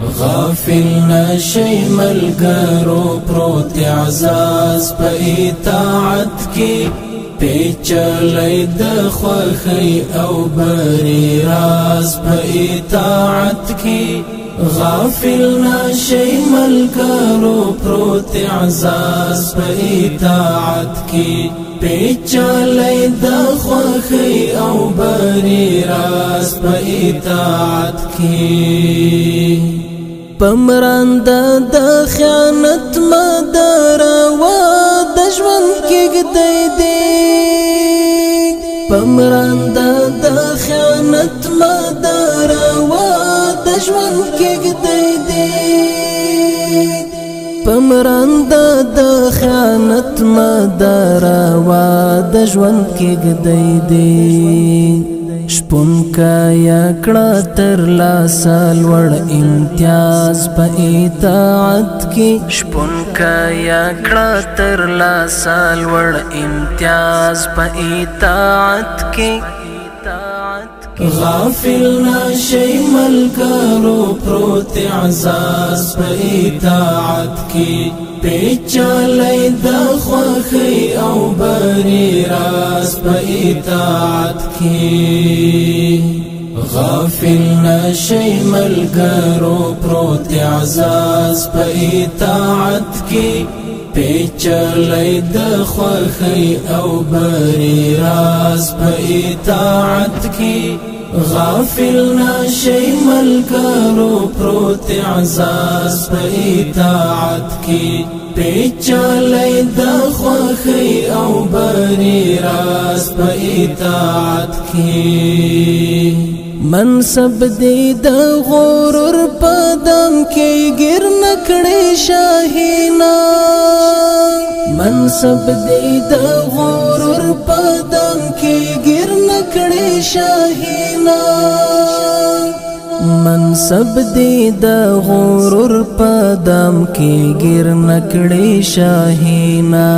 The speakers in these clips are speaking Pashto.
غافل نشي ملګرو پروت اعزاز په اطاعت کې پیچلې د خوښۍ او بری راز په اطاعت کې غافل نشي ملګرو پروت اعزاز په اطاعت کې پیچلې د خوښۍ او بری راز په اطاعت کې پمرانده د خیانت مداروا د ژوند کېږدی دی پمرانده د خیانت مداروا د ژوند کېږدی دی پمرانده د خیانت مداروا د ژوند کېږدی دی شپون کایا کړه تر لاسه لوړ امتیاز په اطاعت کې شپون کایا کړه تر لاسه لوړ امتیاز په اطاعت کې غافل نشي ملګرو پروت اعزاز په اطاعت کې پیچلې د خوښۍ او بری راز په اطاعت کې غافل نشي ملګرو پروت اعزاز په اطاعت کې پیچلې د خوښۍ او بری راز په اطاعت کې غافل نشي ملګرو پروت اعزاز په اطاعت کې پیچلې د خوښۍ او بری راز په اطاعت کې منصب دې د غرور په دم کې ګر نکړې شاهینا منصب دې د غرور په دم کې ګر نکړې شاهینا منصب دې د غرور په دم کې ګر نکړې شاهینا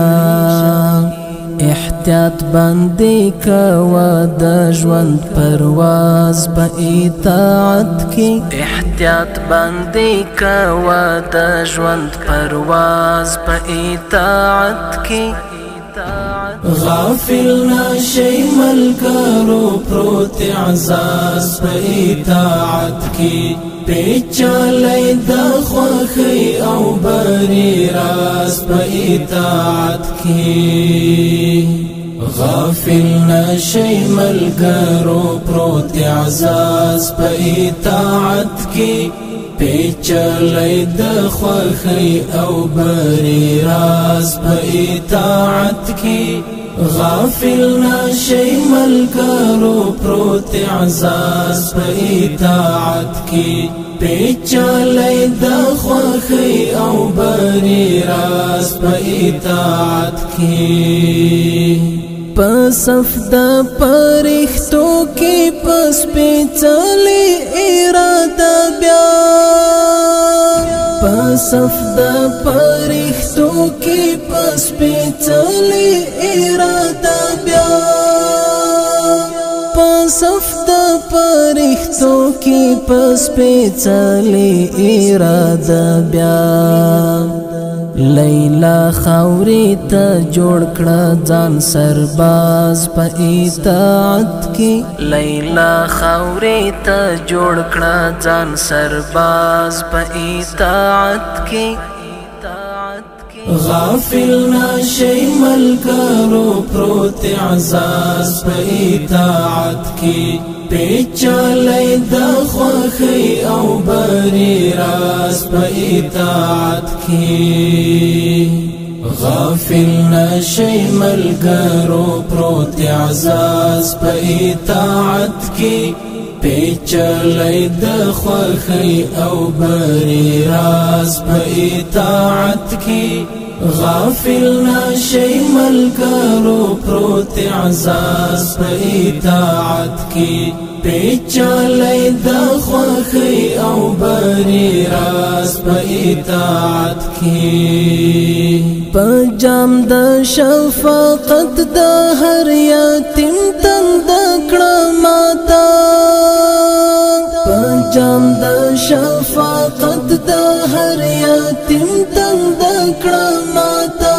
احتیاط باندې کوا د ژوند پرواز په اطاعت کې احتیاط باندې کوا د ژوند پرواز په اطاعت کې غافل نشي ملګرو پروت اعزاز په اطاعت کې پیچلې د خوښۍ او بری راز په اطاعت کې غافل نشي ملګرو پروت اعزاز په اطاعت کې پیچلې د خوښۍ او بری راز په اطاعت کې غافل نشي ملګرو پروت اعزاز په اطاعت کې پیچلې د خوښۍ او بری راز په اطاعت کې په صف د پرښتو کې پس پیچلې اراده بیا په صف د پرښتو کې پس پیچلې اراده بیا په صف د پرښتو کې پس پیچلې اراده بیا لیلا خاورې ته جوړ کړه ځان سرباز په اطاعت کې لیلا خاورې ته جوړ کړه ځان سرباز په اطاعت کې غافل نشي ملګرو پروت اعزاز په اطاعت کې پیچلې د خوښۍ او بری راز په اطاعت کې غافل نشي ملګرو پروت اعزاز په اطاعت کې پیچلې د خوښۍ او بری راز په اطاعت کې غافل نشي ملګرو پروت اعزاز په اطاعت کې پیچلې د خوښۍ او بری راز په اطاعت کې په جام د شفقت د هر یتیم تند کړه ماتا په جام د شفقت شفقت د هر یتیم تند کړه ماتا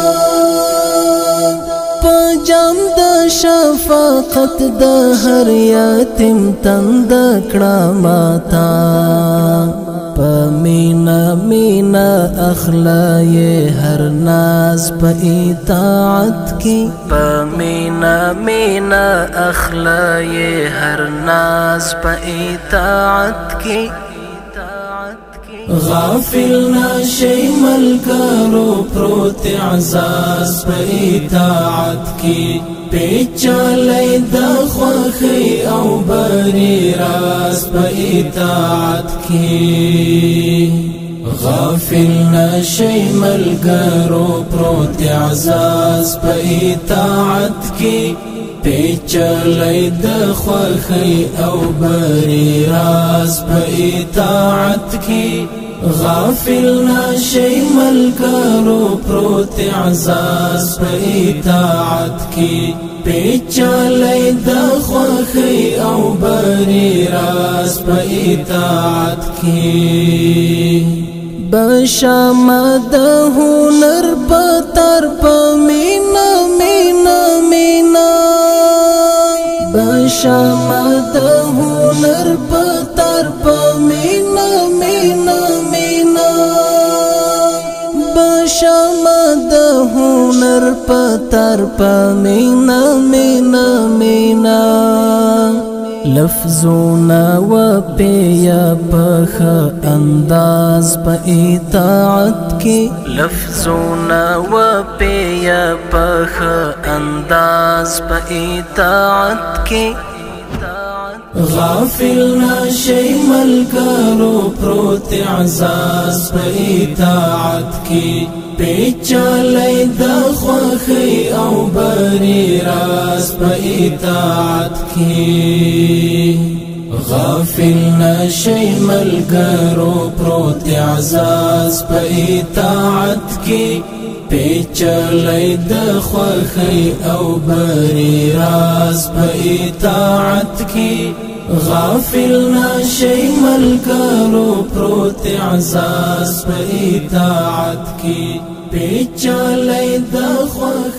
پجام د شفقت د هر یتیم تند کړه ماتا پمینا مینا اخلای هر ناز پا اطاعت کی پمینا مینا اخلای هر ناز پا اطاعت کی غافل نشی ملګرو پروت اعزاز په اطاعت کی پیچالی د خوښۍ او بری راز په اطاعت کی غافل نشی ملګرو پروت اعزاز په اطاعت کی پیچالی د خوښۍ او بری راز په اطاعت کی غافل نشی ملګرو پروت اعزاز په اطاعت کی پیچالی د خوښۍ او بری راز په اطاعت کی بشامد هنر پتر پمینا مینا مینا بشامد هنر پتر پمینا مینا مینا بشامد هنر پتر پمینا مینا مینا لفظونا و پیا پخ انداز پا اطاعت کی لفظونا و پیا پخ انداز پا اطاعت کی غافل نشی ملګرو پروت اعزاز په اطاعت کی پیچالی د خوښۍ او بری راز په اطاعت کی غافل نشی ملګرو پروت اعزاز په اطاعت کی پیچالی د خوښۍ او بری راز په اطاعت کی غافل نشی ملګرو پروت اعزاز په اطاعت کی پیچالی د خوښۍ